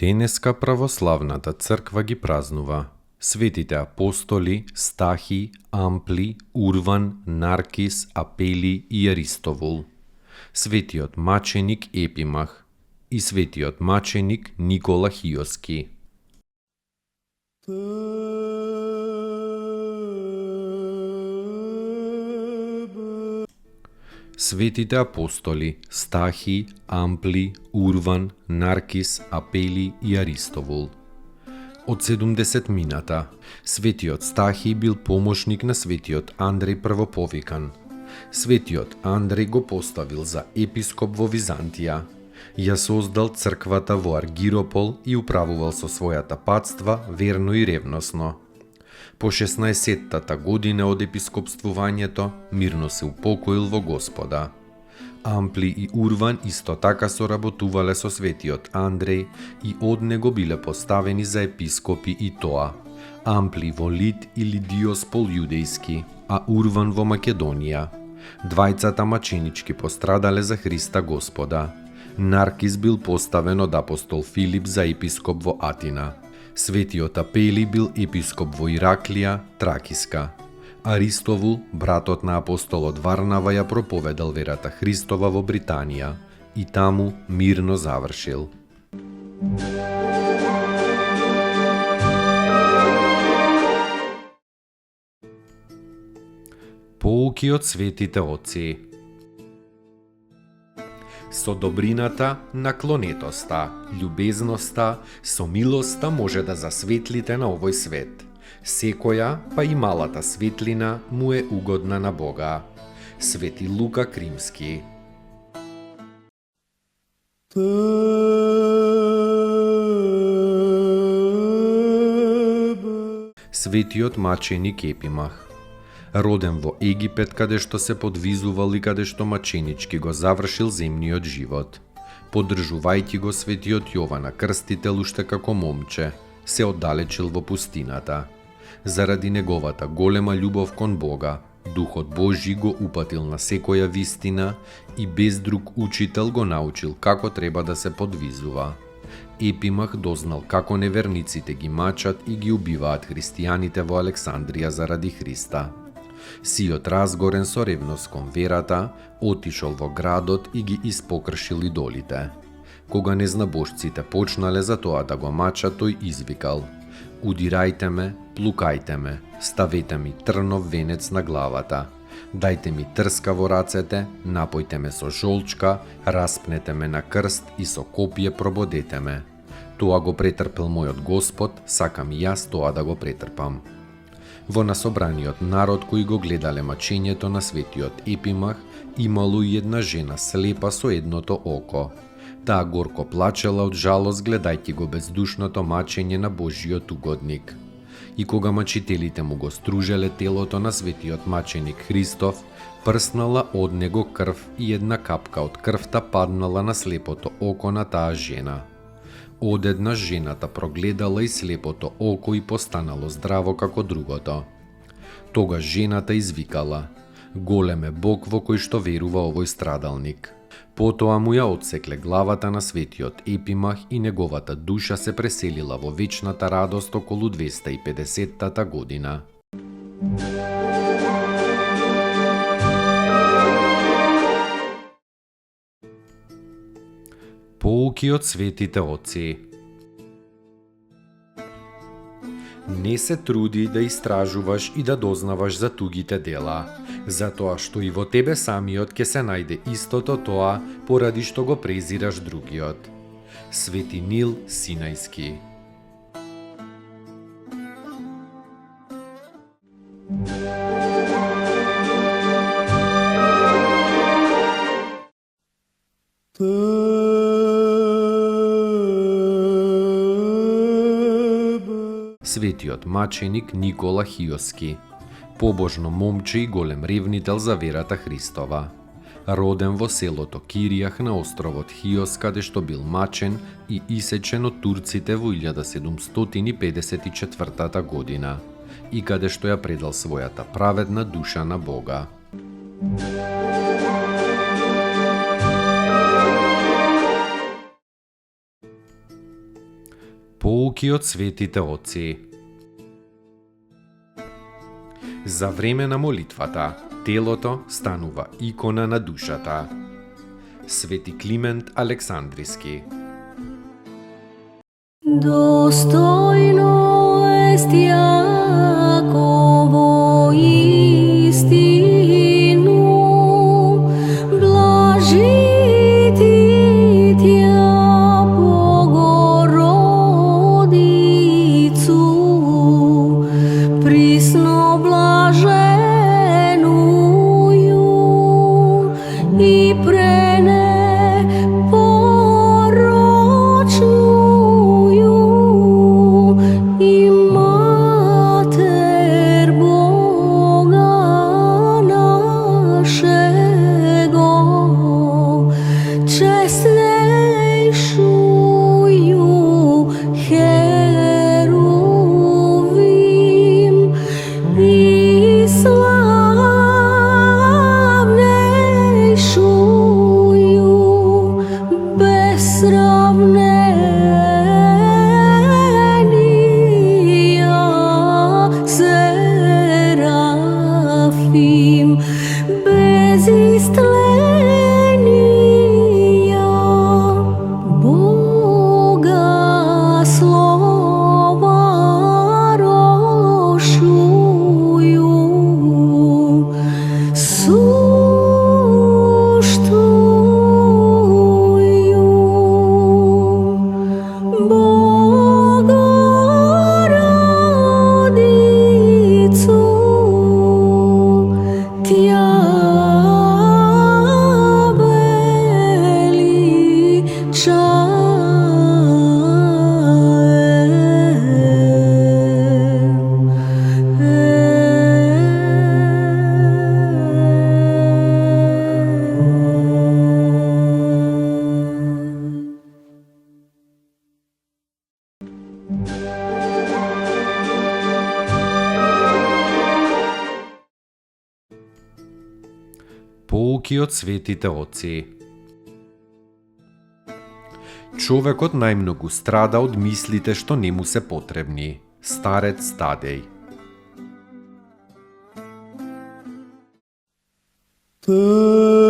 Денеска православната црква ги празнува светите апостоли Стахи, Ампли, Урван, Наркис, Апели и Аристовул, светиот маченик Епимах и светиот маченик Никола Хиоски. Светите апостоли Стахи, Ампли, Урван, Наркис, Апели и Аристовул. Од 70 мината, светиот Стахи бил помошник на светиот Андреј Првоповикан. Светиот Андреј го поставил за епископ во Византија. Ја создал црквата во Аргиропол и управувал со својата патства верно и ревносно. По 16-тата година од епископствувањето, мирно се упокоил во Господа. Ампли и Урван исто така соработувале со светиот Андреј и од него биле поставени за епископи и тоа. Ампли во Лид или Диоспол јудејски, а Урван во Македонија. Двајцата маченички пострадале за Христа Господа. Наркис бил поставен од апостол Филип за епископ во Атина. Светиот Апели бил епископ во Ираклија, Тракиска. Аристовул, братот на апостолот Варнава, ја проповедал верата Христова во Британија и таму мирно завршил. Поуки од светите отци. Со добрината, наклонетоста, љубезноста, со милоста може да засветлите на овој свет. Секоја, па и малата светлина, му е угодна на Бога. Свети Лука Кримски. Светиот маченик Епимах. Роден во Египет, каде што се подвизувал и каде што маченички го завршил земниот живот. Поддржувајќи го светиот Јована Крстител уште како момче, се оддалечил во пустината. Заради неговата голема љубов кон Бога, Духот Божји го упатил на секоја вистина и без друг учител го научил како треба да се подвизува. Епимах дознал како неверниците ги мачат и ги убиваат христијаните во Александрија заради Христа. Сиот разгорен со ревност кон верата, отишол во градот и ги испокршил идолите. Кога незнабожците почнале за тоа да го мачат, тој извикал: "Удирајте ме, плукајте ме, ставете ми трнов венец на главата, дајте ми трска во рацете, напојте ме со жолчка, распнете ме на крст и со копје прободете ме. Тоа го претрпел мојот Господ, сакам и јас тоа да го претрпам." Во насобраниот народ кој го гледале мачењето на светиот Епимах, имало и една жена слепа со едното око. Таа горко плачела од жалост гледајќи го бездушното мачење на Божјиот угодник. И кога мачителите му го стружеле телото на светиот маченик Христов, прснала од него крв и една капка од крвта паднала на слепото око на таа жена. Одеднаш жената прогледала и слепото око и постанало здраво како другото. Тогаш жената извикала: "Голем е Бог во кој што верува овој страдалник." Потоа му ја отсекле главата на светиот Епимах и неговата душа се преселила во вечната радост околу 250-тата година. Поуки од светите отци. Не се труди да истражуваш и да дознаваш за тугите дела, затоа што и во тебе самиот ќе се најде истото тоа поради што го презираш другиот. Свети Нил Синајски. Светиот маченик Никола Хиоски, побожно момче и голем ревнител за верата Христова. Роден во селото Киријах на островот Хиос, каде што бил мачен и исечен од турците во 1754 година и каде што ја предал својата праведна душа на Бога. Поуки од светите оци. За време на молитвата, телото станува икона на душата. Свети Климент Александриски. Достойно est Јаково истину, блажити Тја Богородицу, присно блаженују и пренепорочнују и Матер Бога нашего, честнейшую Херувим и славнейшую без сравнения Серафим, без истления Бога слова рошую, суштую Богородицу, Тја Поуки од светите оци. Човекот најмногу страда од мислите што не му се потребни. Старец Тадеј. Te